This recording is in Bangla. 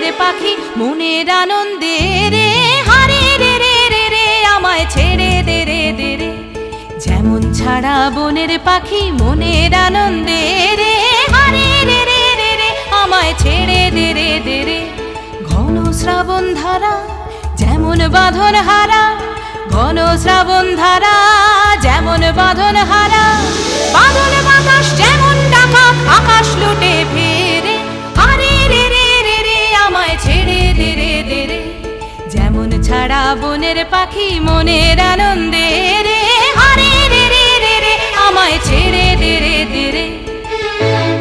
বনের পাখি মনের আনন্দে রে, হারে রে রে রে রে আমায় ছেড়ে দে রে দে রে। যেমন ছাড়া বনের পাখি মনের আনন্দে রে, হারে রে রে রে রে আমায় ছেড়ে দে রে দে রে। ঘন শ্রাবণ ধারা যেমন বাঁধন হারা, ঘন শ্রাবণ ধারা যেমন বাঁধন হারা, বাঁধন বাতাস যেমন ডাকাত আকাশ লুটে ফেরে, হারে রে রে রে রে আমায় ছেড়ে দে রে দে রে। যেমন ছাড়া বনের পাখি মনের আনন্দে